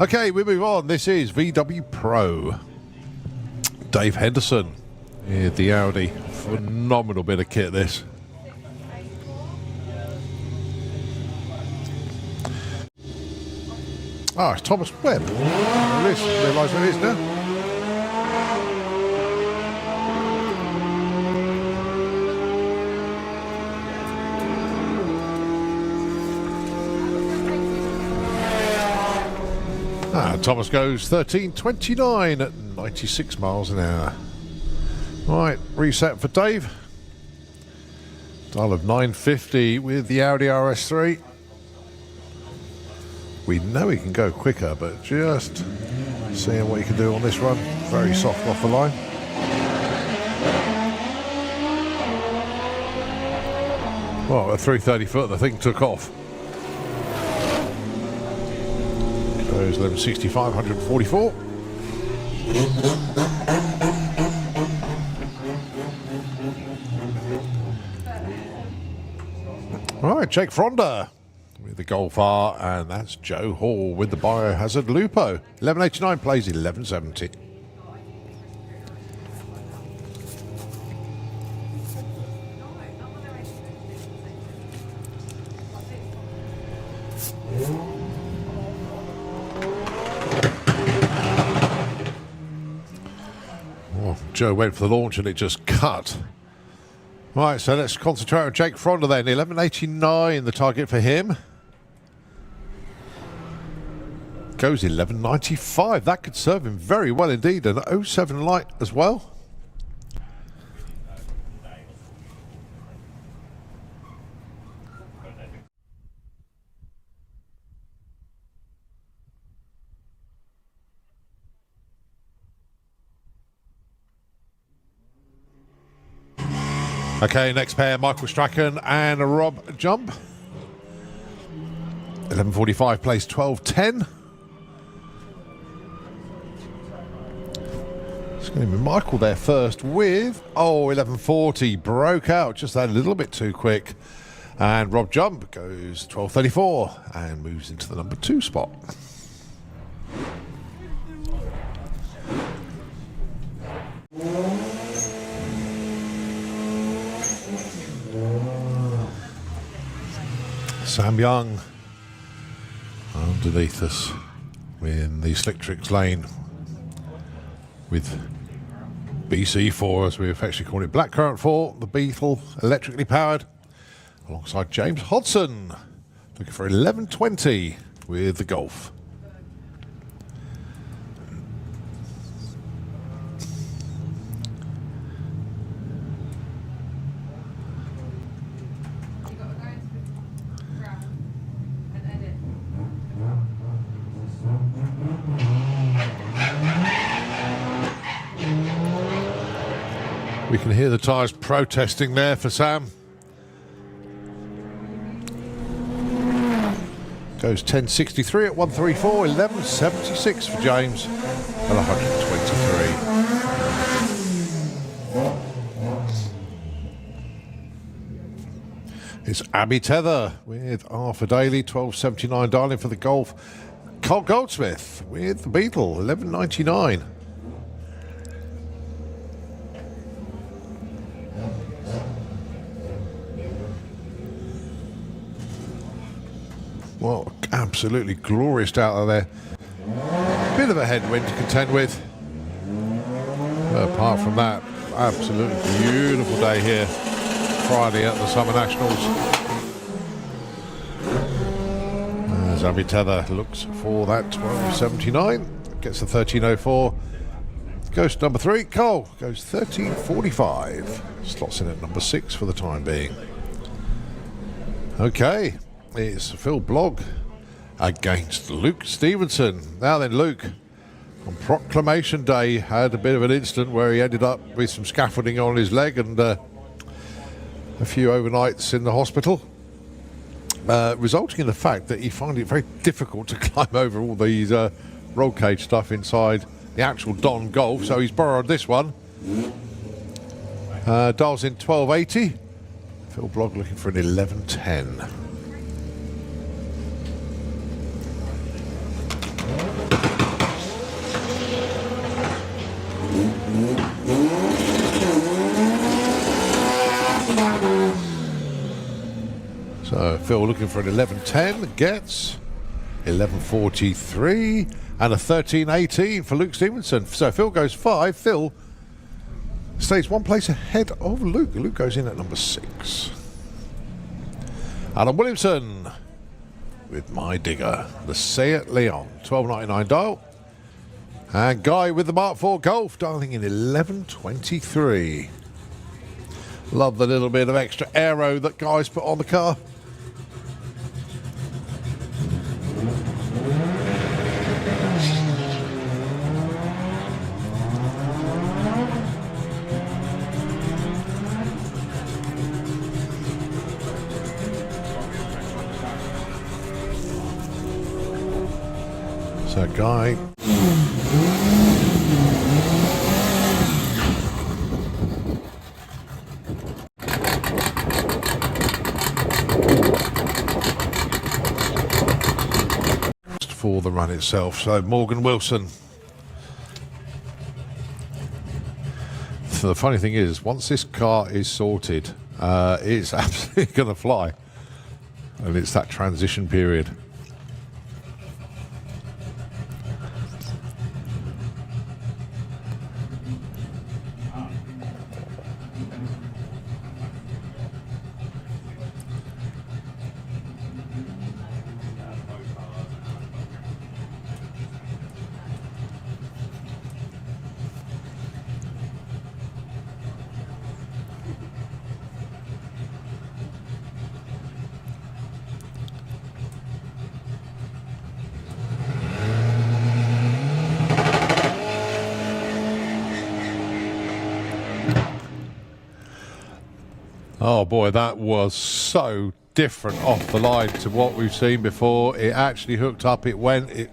Okay, we move on. This is VW Pro. Dave Henderson with the Audi. Phenomenal bit of kit, this. Ah, it's Thomas Webb. Realise where it is now. Thomas goes 13.29 at 96 miles an hour. Right, reset for Dave. Dial of 950 with the Audi RS3. We know he can go quicker, but just seeing what he can do on this run. Very soft off the line. Well, at 330 foot, the thing took off. Goes 1165, 144. All right, Jake Fronda with the Golf R, and that's Joe Hall with the Biohazard Lupo. 1189 plays 1170. Joe went for the launch and it just cut. Right, so let's concentrate on Jake Fronda then. 1189, the target for him. Goes 1195. That could serve him very well indeed. An 07 light as well. Okay, next pair, Michael Strachan and Rob Jump. 1145 plays 1210. It's going to be Michael there first with, 1140. Broke out just that little bit too quick. And Rob Jump goes 1234 and moves into the number 2 spot. Sam Young underneath us in the Slick Tricks lane with BC4, as we affectionately call it, Blackcurrant 4, the Beetle, electrically powered, alongside James Hodson, looking for 1120 with the Golf. We can hear the tyres protesting there for Sam. Goes 1063 at 134, 1176 for James at 123. It's Abby Tether with Arthur Daly, 1279 dialing for the Golf. Cole Goldsmith with the Beetle, 1199. Well, absolutely glorious out there. Bit of a headwind to contend with. But apart from that, absolutely beautiful day here. Friday at the Summer Nationals. As Abby Tether looks for that 1279. Gets the 1304. Goes to number 3. Cole goes 1345. Slots in at number 6 for the time being. Okay. It's Phil Blogg against Luke Stevenson. Now then, Luke, on Proclamation Day, had a bit of an incident where he ended up with some scaffolding on his leg and a few overnights in the hospital, resulting in the fact that he found it very difficult to climb over all these roll cage stuff inside the actual Don Golf. So he's borrowed this one. Dials in 1280. Phil Blogg looking for an 1110. Phil looking for an 11.10, gets 11.43 and a 13.18 for Luke Stevenson. So Phil goes 5. Phil stays 1 place ahead of Luke. Luke goes in at number 6. Alan Williamson with My Digger, the Seat Leon, 12.99 dial. And Guy with the Mark IV Golf, dialing in 11.23. Love the little bit of extra aero that Guy's put on the car. So Guy. For the run itself. So Morgan Wilson. So the funny thing is, once this car is sorted, it's absolutely going to fly. And it's that transition period. Oh boy, that was so different off the line to what we've seen before. It actually hooked up, it went, it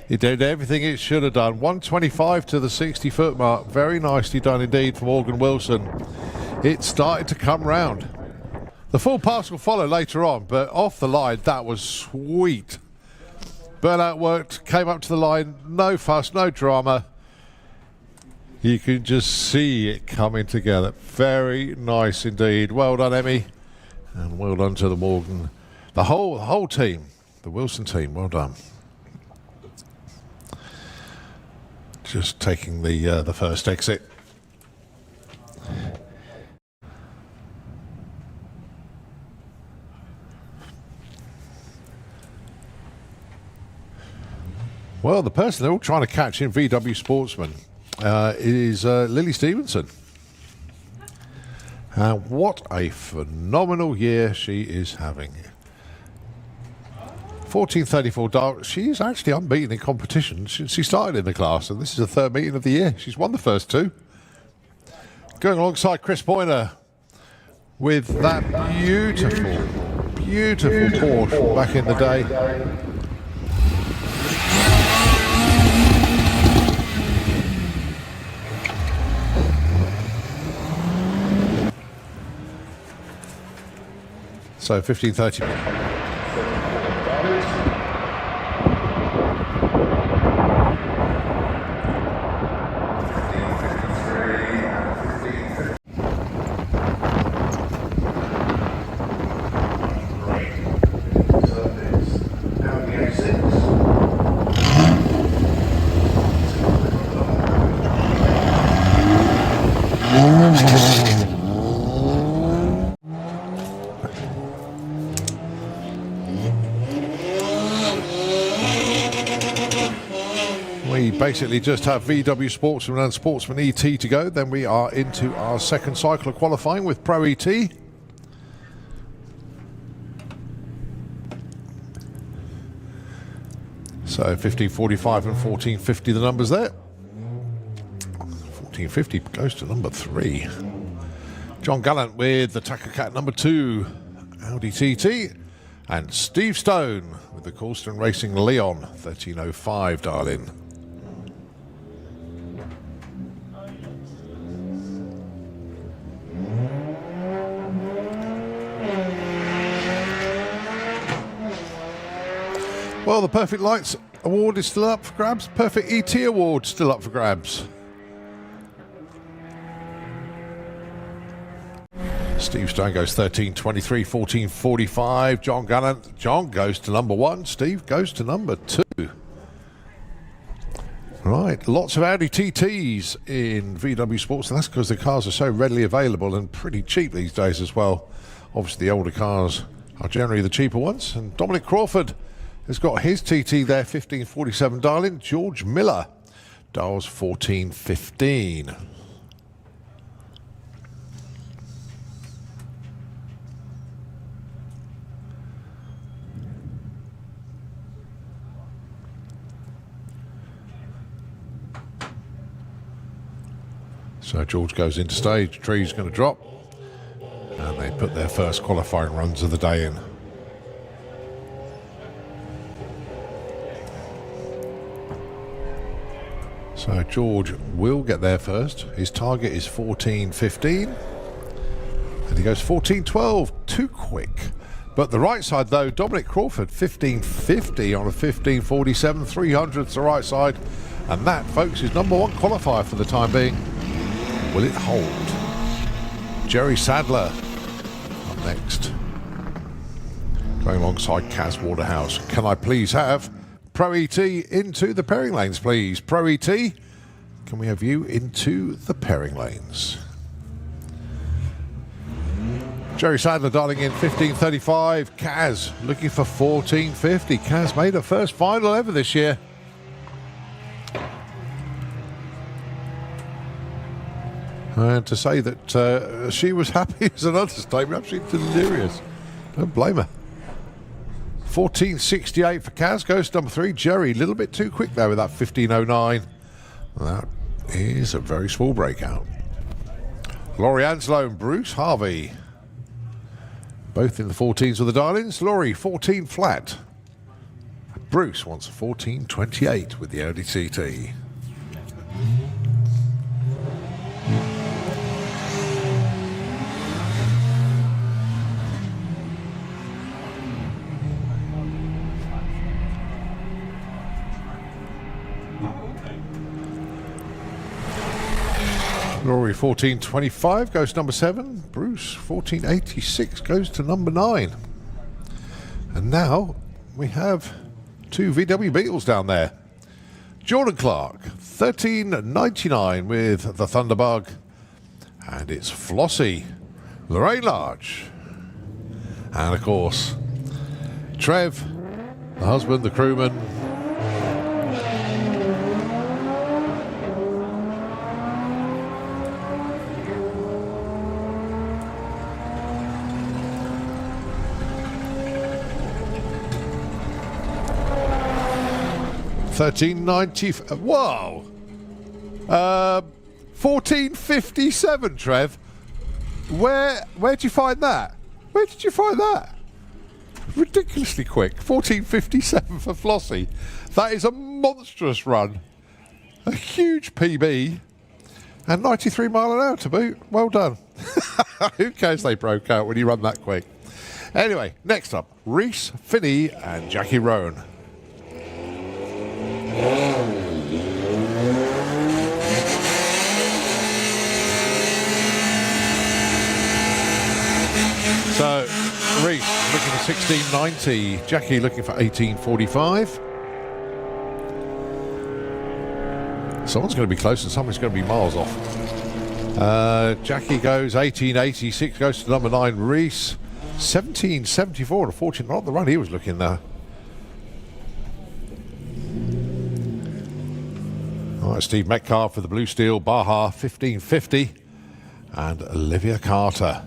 did everything it should have done. 125 to the 60-foot mark. Very nicely done indeed for Morgan Wilson. It started to come round. The full pass will follow later on, but off the line, that was sweet. Burnout worked, came up to the line, no fuss, no drama. You can just see it coming together. Very nice indeed. Well done, Emmy. And well done to the Morgan. The whole team. The Wilson team. Well done. Just taking the first exit. Well, the person they're all trying to catch in VW Sportsman is Lily Stevenson. What a phenomenal year she is having. 14.34 dark. She's actually unbeaten in competition. She started in the class, and this is the 3rd meeting of the year. She's won the first 2. Going alongside Chris Pointer with that beautiful, beautiful Porsche back in the day. So 15.30. We basically just have VW Sportsman and Sportsman ET to go. Then we are into our second cycle of qualifying with Pro ET. So 15.45 and 14.50 the numbers there. 14.50 goes to number 3. John Gallant with the Taco Cat number 2 Audi TT. And Steve Stone with the Coulston Racing Leon 13.05 dial-in. Well, the Perfect Lights Award is still up for grabs. Perfect ET Award still up for grabs. Steve Stone goes 13.23, 14.45. John Gallant. John goes to number 1. Steve goes to number 2. Right, lots of Audi TTs in VW Sports, and that's because the cars are so readily available and pretty cheap these days as well. Obviously, the older cars are generally the cheaper ones. And Dominic Crawford has got his TT there, 15.47 dialing. George Miller dials 14.15. So George goes into stage, tree's going to drop, and they put their first qualifying runs of the day in. So George will get there first. His target is 14.15, and he goes 14.12, too quick. But the right side though, Dominic Crawford, 15.50 on a 15.47, 300 to the right side, and that, folks, is number 1 qualifier for the time being. Will it hold? Jerry Sadler up next, going alongside Kaz Waterhouse. Can I please have Pro ET into the pairing lanes, please? Pro ET, can we have you into the pairing lanes? Jerry Sadler dialing in 15.35. Kaz looking for 14.50. Kaz made her first final ever this year. And to say that she was happy is an understatement. Absolutely delirious. Don't blame her. 14.68 for Kaz. Goes to number 3. Jerry, a little bit too quick there with that 15.09. That is a very small breakout. Laurie Anslow and Bruce Harvey, both in the 14s with the dial-ins. Laurie, 14 flat. Bruce wants a 14.28 with the Audi TT. Laurie 14.25 goes to number 7. Bruce 14.86 goes to number 9. And now we have 2 VW Beetles down there. Jordan Clark 13.99 with the Thunderbug, and it's Flossie, Lorraine Large, and of course Trev, the husband, the crewman. $13.90. Whoa! 14.57, Trev. Where'd you find that? Where did you find that? Ridiculously quick. 14.57 for Flossie. That is a monstrous run. A huge PB. And 93 mile an hour to boot. Well done. Who cares they broke out when you run that quick? Anyway, next up, Reese Finney and Jackie Roan. So, Reese looking for 16.90, Jackie looking for 18.45. Someone's going to be close and someone's going to be miles off. Jackie goes 18.86, goes to number 9, Reese 17.74, and a fortune not the run he was looking there. All right, Steve Metcalf for the Blue Steel, Baja 15.50, and Olivia Carter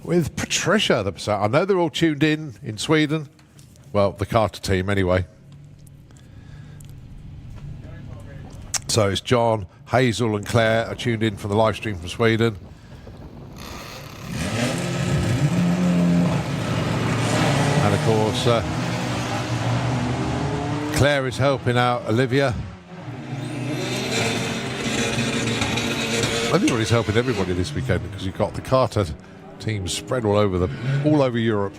with Patricia. I know they're all tuned in Sweden. Well, the Carter team anyway. So it's John, Hazel and Claire are tuned in from the live stream from Sweden. And of course, Claire is helping out Olivia. Everybody's helping everybody this weekend because you've got the Carter teams spread all over Europe.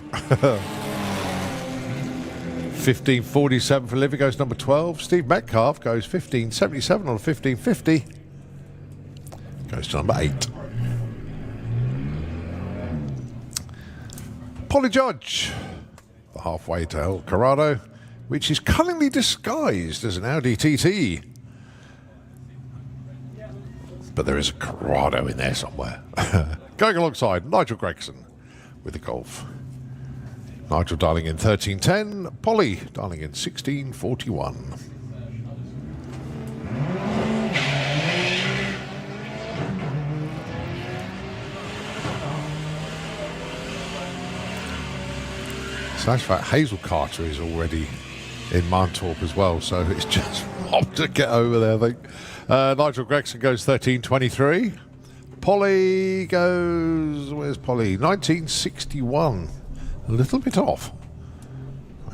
15.47 for Olivia goes number 12. Steve Metcalf goes 15.77 on 15.50. Goes to number 8. Polly Judge, the halfway to El Corrado, which is cunningly disguised as an Audi TT. But there is a Corrado in there somewhere. Going alongside Nigel Gregson with the Golf. Nigel dialing in 1310, Polly dialing in 1641. So that's fact, Hazel Carter is already in Mantorp as well, so it's just mob to get over there, I think. Nigel Gregson goes 1323. Polly goes, where's Polly? 1961. A little bit off.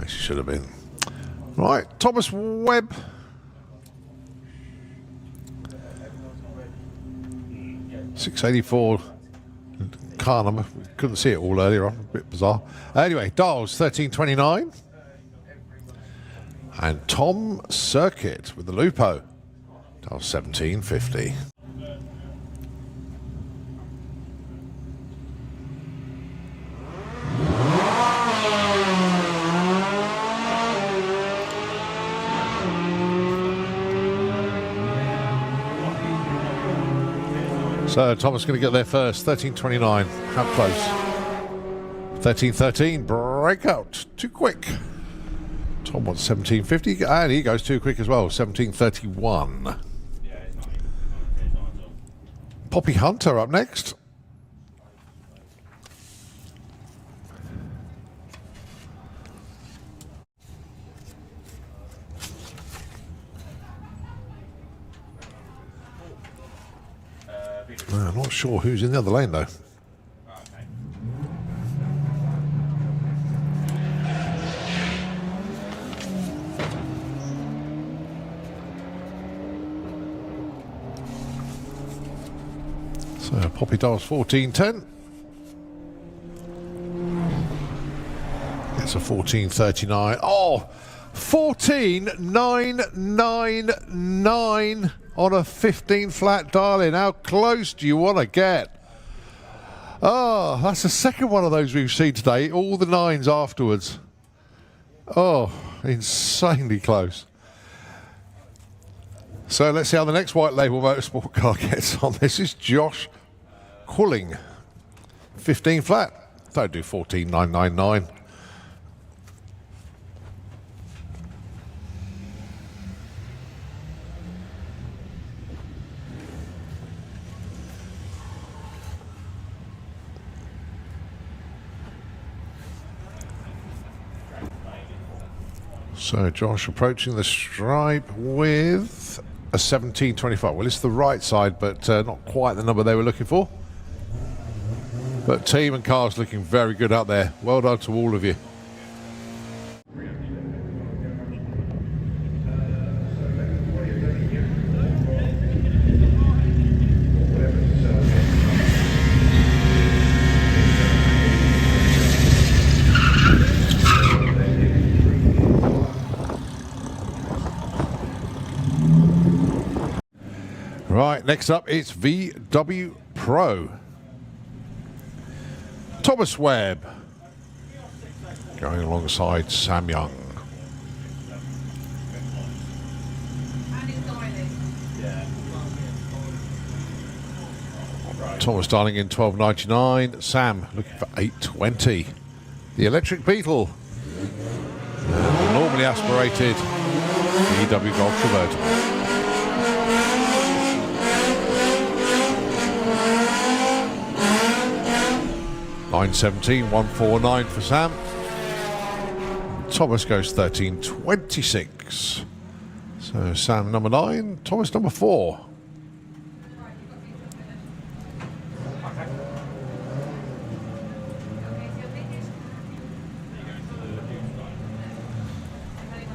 She should have been. Right, Thomas Webb. $684. Can't remember. Couldn't see it all earlier on. A bit bizarre. Anyway, Dials 1329. And Tom Circuit with the Lupo. Dials 1750. So Thomas going to get there first, 1329. How close? 1313, breakout, too quick. Tom wants 1750, and he goes too quick as well, 1731. Poppy Hunter up next. I'm not sure who's in the other lane though. So Poppy Dials 1410. It's a 1439. Oh, 14999 on a 15 flat dial-in. How close do you want to get? Oh, that's the second one of those we've seen today. All the nines afterwards. Oh, insanely close. So let's see how the next white label motorsport car gets on. This is Josh Quilling. 15 flat. Don't do 14999. So Josh approaching the stripe with a 1725. Well, it's the right side, but not quite the number they were looking for. But team and cars looking very good out there. Well done to all of you. Right, next up it's VW Pro. Thomas Webb going alongside Sam Young. Thomas dialing in 1299. Sam looking for 820. The Electric Beetle. And the normally aspirated VW Golf convertible. 917, 149 for Sam. Thomas goes 1326. So Sam number 9, Thomas number 4.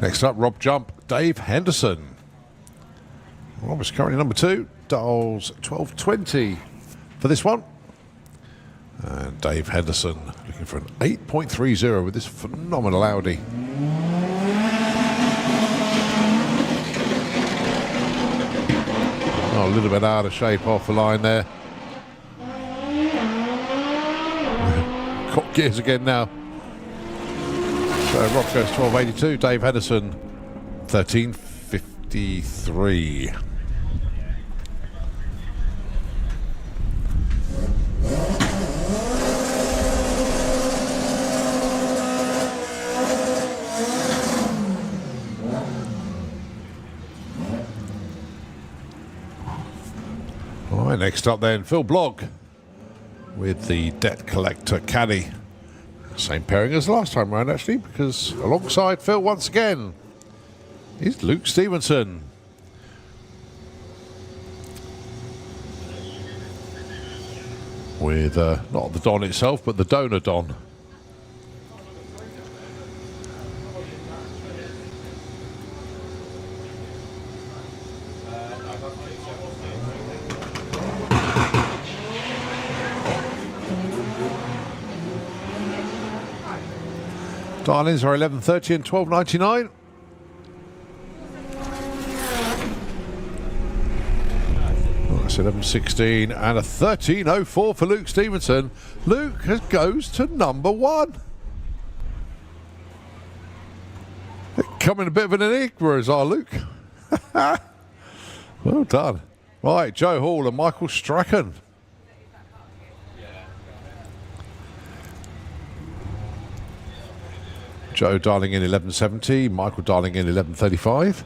Next up, Rob Jump, Dave Henderson. Rob is currently number 2, dials 1220 for this one. And Dave Henderson looking for an 8.30 with this phenomenal Audi. Oh, a little bit out of shape off the line there. Got gears again now. So Rob goes 12.82, Dave Henderson 13.53. All right, next up then, Phil Blogg with the Debt Collector Caddy. Same pairing as last time round, actually, because alongside Phil once again is Luke Stevenson. With not the Don itself, but the donor Don. Dial-ins are 11.30 and 12.99. Oh, that's 11.16 and a 13.04 for Luke Stevenson. Luke goes to number 1. Coming a bit of an enigma as our Luke. Well done. Right, Joe Hall and Michael Strachan. Joe dialing in 11.70, Michael dialing in 11.35.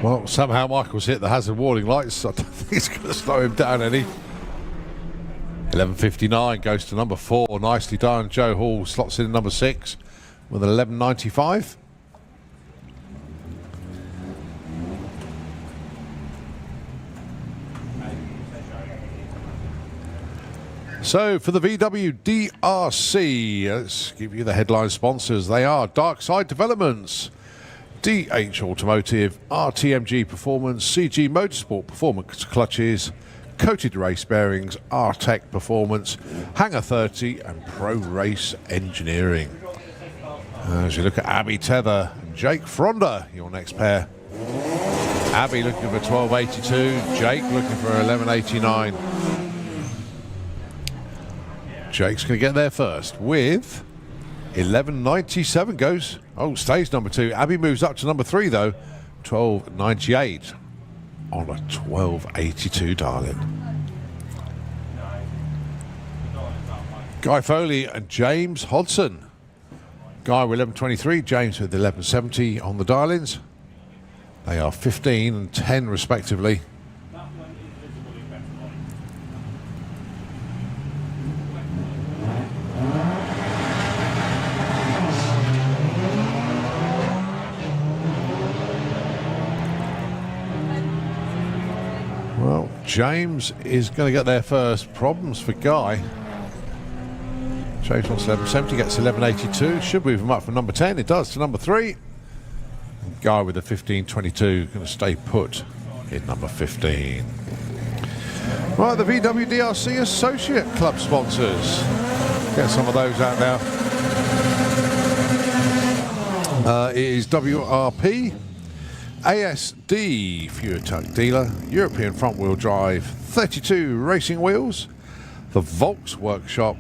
Well, somehow Michael's hit the hazard warning lights. I don't think it's going to slow him down any. 11.59 goes to number 4. Nicely done. Joe Hall slots in number 6 with an 11.95. So for the VWDRC, let's give you the headline sponsors. They are Dark Side Developments, DH Automotive, RTMG Performance, CG Motorsport Performance Clutches, Coated Race Bearings, R-Tech Performance, Hangar 30 and Pro Race Engineering. As you look at Abby Tether and Jake Fronder, your next pair. Abby looking for 12.82, Jake looking for 11.89. Jake's going to get there first with 11.97 goes. Oh, stays number 2. Abby moves up to number 3 though. 12.98 on a 12.82 darling. Guy Foley and James Hodson. Guy with 11.23, James with 11.70 on the dial-ins. They are 15 and 10 respectively. Well, James is going to get there first. Problems for Guy. James wants 11.70, gets 11.82. Should move him up from number 10. It does to number 3. And Guy with a 15.22 going to stay put in number 15. Right, the VWDRC Associate Club sponsors. Get some of those out now. It is WRP. ASD Fuel Truck Dealer, European Front Wheel Drive, 32 Racing Wheels, the Volks Workshop,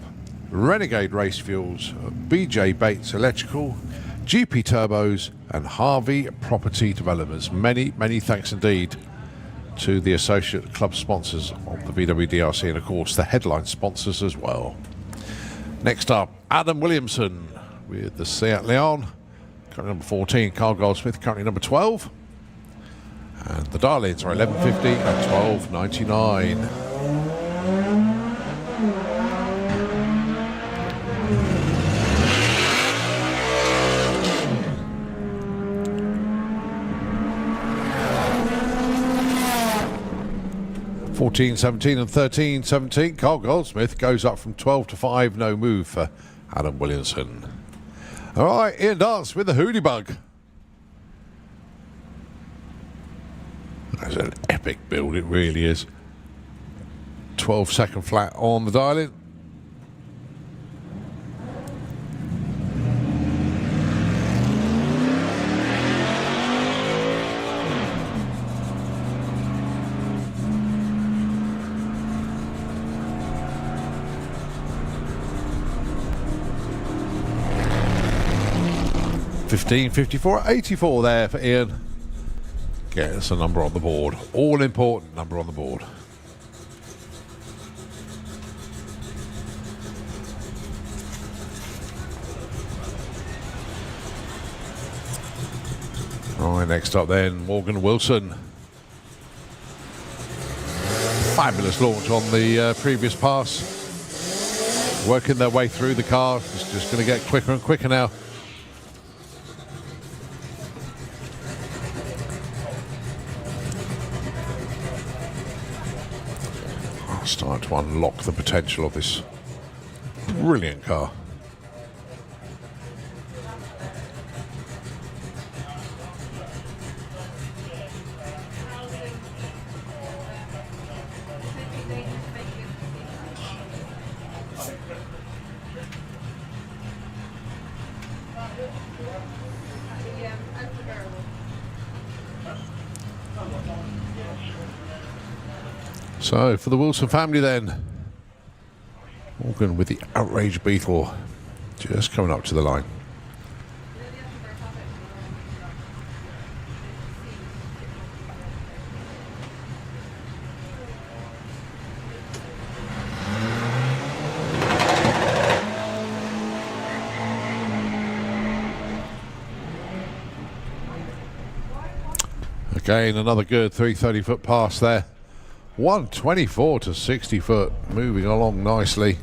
Renegade Race Fuels, BJ Bates Electrical, GP Turbos and Harvey Property Developments. Many thanks indeed to the associate club sponsors of the VWDRC and of course the headline sponsors as well. Next up, Adam Williamson with the Seat Leon, currently number 14, Carl Goldsmith currently number 12. And the dial-ins are 11.50 and 12.99. (14.17) and 13.17. Carl Goldsmith goes up from 12 to 5. No move for Adam Williamson. All right, Ian Dance with the Hootie Bug. That's an epic build, it really is. 12-second flat on the dial-in. $15.54.84 there for Ian. Get us a number on the board. All important number on the board. All right, next up then, Morgan Wilson. Fabulous launch on the previous pass. Working their way through the car. It's just going to get quicker and quicker now. Starting to unlock the potential of this brilliant car. So for the Wilson family then, Morgan with the Outrage Beetle just coming up to the line. Again, another good 330-foot pass there. 124 to 60 foot, moving along nicely.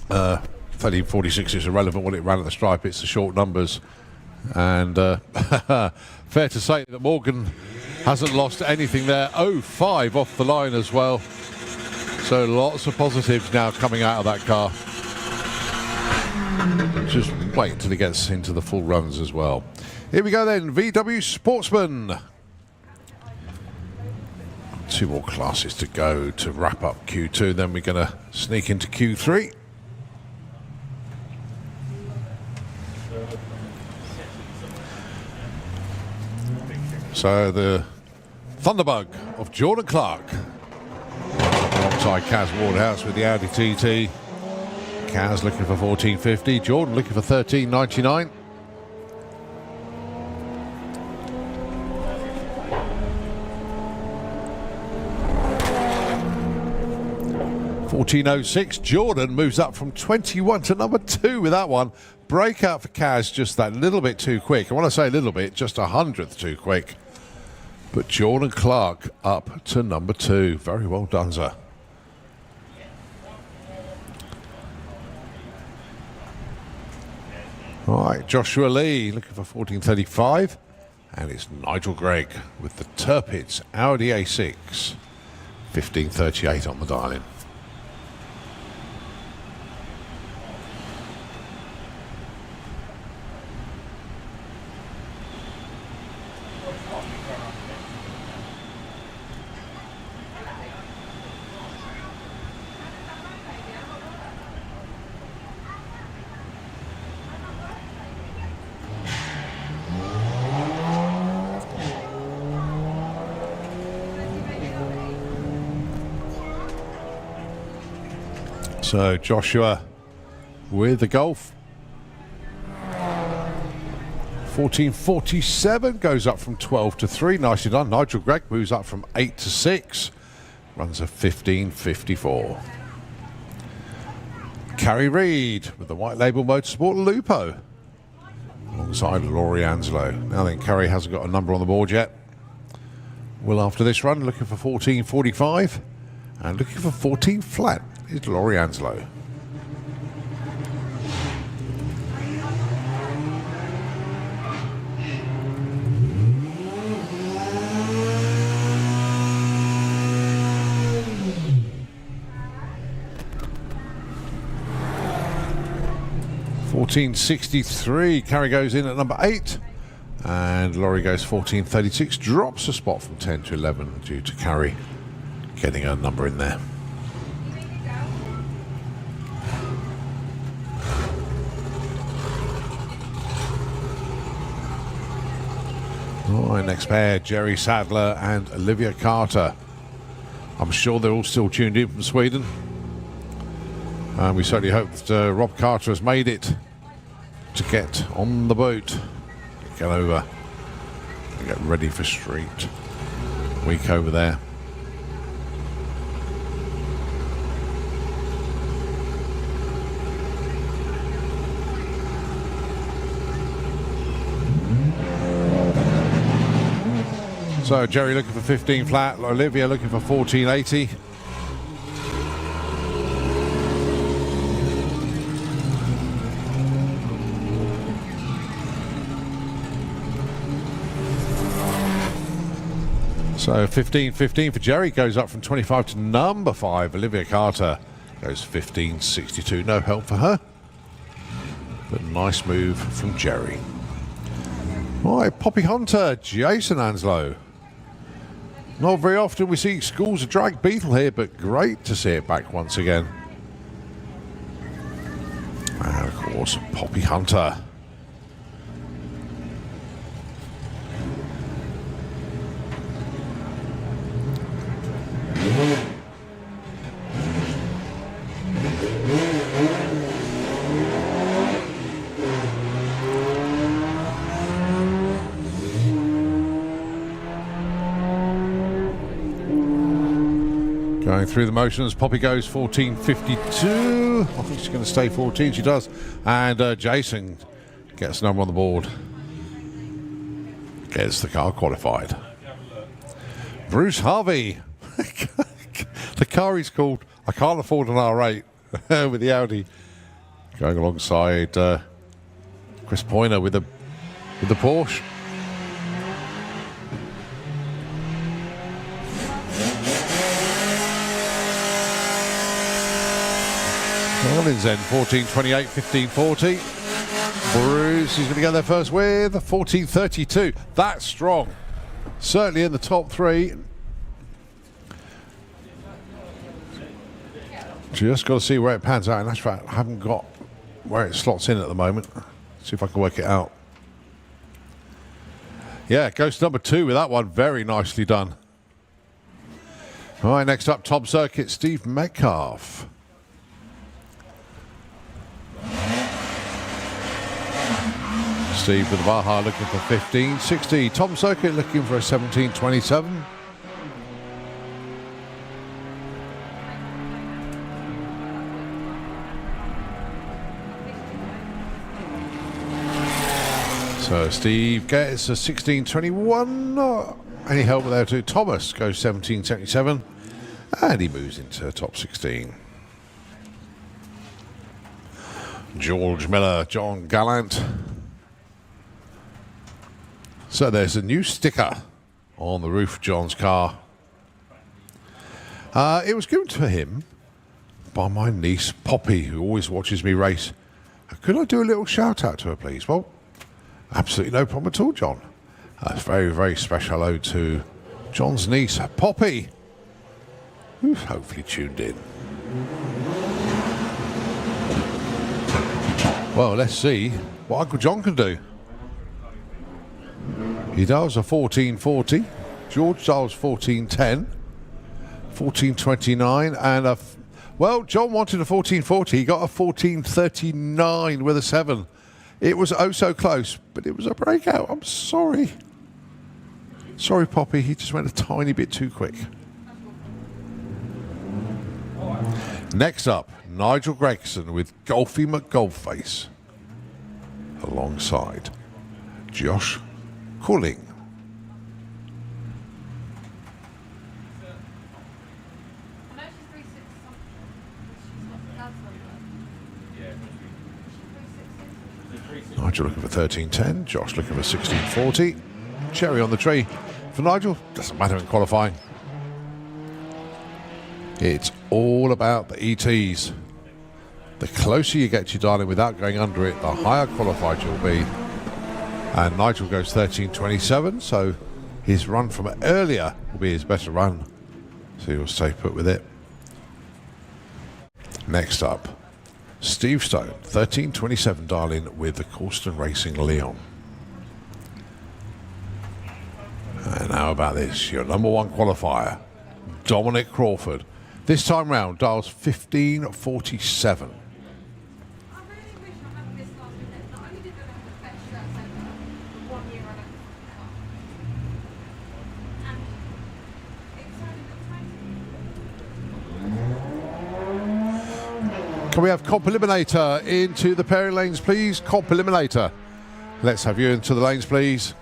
1346 is irrelevant what it ran at the stripe, it's the short numbers. And fair to say that Morgan hasn't lost anything there. 05 off the line as well. So lots of positives now coming out of that car. Just wait until he gets into the full runs as well. Here we go then, VW Sportsman. 2 more classes to go to wrap up Q2, then we're going to sneak into Q3. So the Thunderbug of Jordan Clark alongside Kaz Wardhouse with the Audi TT. Kaz looking for 1450, Jordan looking for 1399. $14.06. Jordan moves up from 21 to number 2 with that one. Breakout for Kaz, just that little bit too quick. I want to say a little bit, just 100th too quick. But Jordan Clark up to number 2. Very well done, sir. All right, Joshua Lee looking for 1435. And it's Nigel Gregg with the Turpids Audi A6. 1538 on the dial-in. So Joshua with the Golf. 1447 goes up from 12 to 3. Nicely done. Nigel Gregg moves up from 8 to 6. Runs a 1554. Carrie Reid with the White Label Motorsport Lupo. Alongside Laurie Anslow. Now then, Carrie hasn't got a number on the board yet. Will after this run, looking for 1445. And looking for 14 flat is Laurie Anslow. $14.63. Carrie goes in at number 8. And Laurie goes 14.36, drops a spot from 10 to 11 due to Carrie getting her number in there. All right, next pair, Jerry Sadler and Olivia Carter. I'm sure they're all still tuned in from Sweden. And we certainly hope that Rob Carter has made it to get on the boat, get over, and get ready for street week over there. So Jerry looking for 15 flat, Olivia looking for 14.80. So 15.15 for Jerry, goes up from 25 to number 5. Olivia Carter goes 15.62. No help for her, but nice move from Jerry. All right, Poppy Hunter, Jason Anslow. Not very often we see Schools of Drag Beetle here, but great to see it back once again. And of course, Poppy Hunter. Going through the motions, Poppy goes 14.52. I think she's going to stay 14, she does. And Jason gets number on the board. Gets the car qualified. Bruce Harvey. The car is called I Can't Afford an R8 with the Audi. Going alongside Chris Poyner with the Porsche. Collins then 14.28, 15.40. Bruce is going to get there first with 14.32. That's strong. Certainly in the top 3. Just got to see where it pans out. In actual fact, I haven't got where it slots in at the moment. See if I can work it out. Yeah, goes to number 2 with that one. Very nicely done. All right, next up, Top Circuit, Steve Metcalf. Steve with the Baja looking for 15.60. Tom Circuit looking for a 17.27. So Steve gets a 16.21. Any help there too? Thomas goes 17.77. And he moves into top 16. George Miller, John Gallant. So there's a new sticker on the roof of John's car. It was given to him by my niece Poppy, who always watches me race. Could I do a little shout out to her, please? Well, absolutely no problem at all, John. That's very, very special hello to John's niece, Poppy, who's hopefully tuned in. Well, let's see what Uncle John can do. He does a 14.40. George does 14.10. 14.29 and well, John wanted a 14.40. He got a 14.39 with a 7. It was oh so close, but it was a breakout. I'm sorry. Sorry, Poppy. He just went a tiny bit too quick. Next up, Nigel Gregson with Golfy McGolfface alongside Josh Cooling. Nigel looking for 13.10, Josh looking for 16.40. Cherry on the tree for Nigel. Doesn't matter in qualifying. It's all about the ETs. The closer you get to your darling without going under it, the higher qualified you'll be. And Nigel goes 13.27, so his run from earlier will be his better run. So he'll stay put with it. Next up, Steve Stone, 13.27 dial-in with the Corsten Racing Leon. And how about this? Your number one qualifier, Dominic Crawford. This time round, dials 15.47. Can we have Comp Eliminator into the pairing lanes, please? Comp Eliminator. Let's have you into the lanes, please.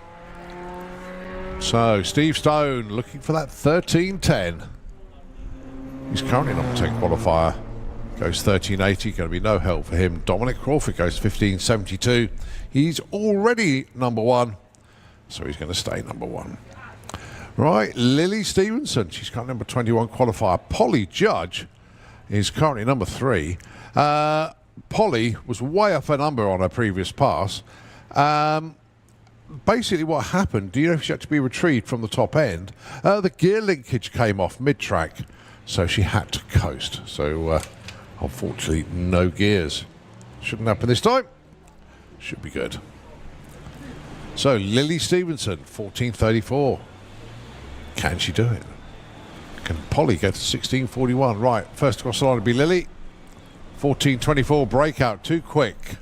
So, Steve Stone looking for that 13.10. He's currently number 10 qualifier. Goes 13.80. Going to be no help for him. Dominic Crawford goes 15.72. He's already number one, so he's going to stay number one. Right, Lily Stevenson. She's got number 21 qualifier. Polly Judge is currently number 3. Polly was way off her number on her previous pass. Basically what happened, do you know if she had to be retrieved from the top end? The gear linkage came off mid-track, so she had to coast. So unfortunately, no gears. Shouldn't happen this time. Should be good. So Lily Stevenson, 14.34. Can she do it? Can Polly go to 16.41? Right, first across the line will be Lily. 14.24 breakout, too quick.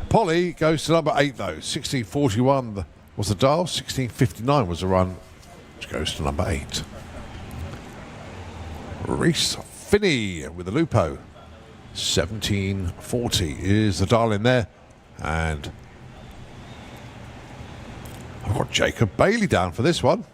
Polly goes to number 8 though. 16.41 was the dial. 16.59 was the run, which goes to number 8. Reese Finney with the Lupo. 17.40 is the dial in there. And I've got Jacob Bailey down for this one.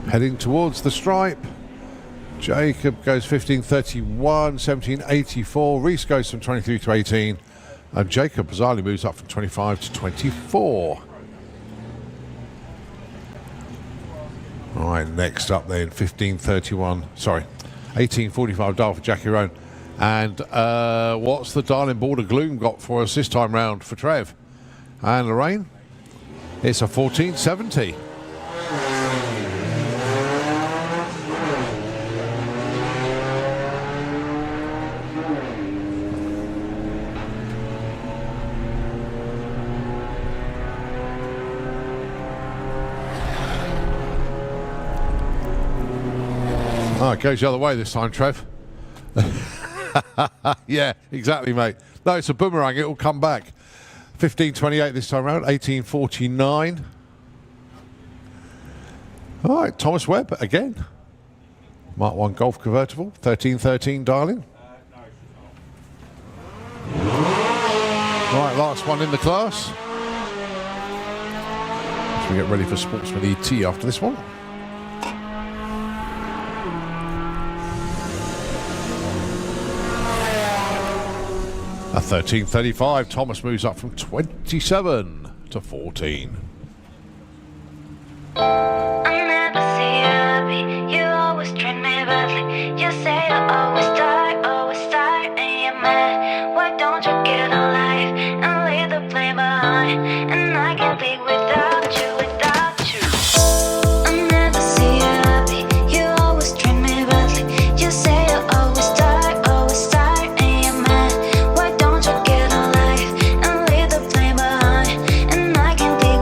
Heading towards the stripe. Jacob goes 15.31, 17.84. Reese goes from 23 to 18. And Jacob bizarrely moves up from 25 to 24. All right, next up then, 15.31. Sorry, 18.45 dial for Jackie Roan. And what's the Darling Border Gloom got for us this time round for Trev? And Lorraine? It's a 14.70. Oh, it goes the other way this time, Trev. Yeah, exactly, mate. No, it's a boomerang. It will come back. 15.28 this time around. 18.49. All right, Thomas Webb again. Mark 1 Golf convertible. 13.13 dialing. Right, last one in the class. As we get ready for Sportsman ET after this one. A 13.35. Thomas moves up from 27 to 14. I never see you happy. You always treat me badly. You say you always tired, and you're mad. Why don't you get a life and leave the blame behind? And I can be with